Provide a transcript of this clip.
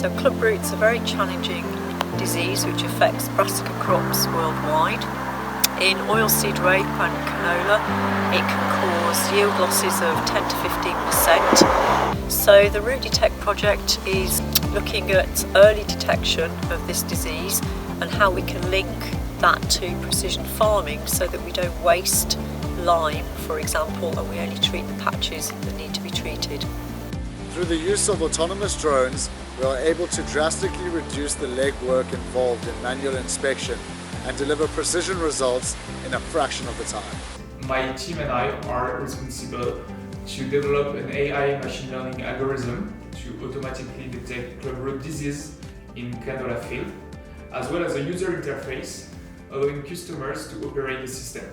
So clubroot's a very challenging disease which affects brassica crops worldwide. In oilseed rape and canola, it can cause yield losses of 10 to 15%. So the RootDetect project is looking at early detection of this disease and how we can link that to precision farming so that we don't waste lime, for example, and we only treat the patches that need to be treated. Through the use of autonomous drones, we are able to drastically reduce the legwork involved in manual inspection and deliver precision results in a fraction of the time. My team and I are responsible to develop an AI machine learning algorithm to automatically detect clubroot disease in canola field, as well as a user interface allowing customers to operate the system.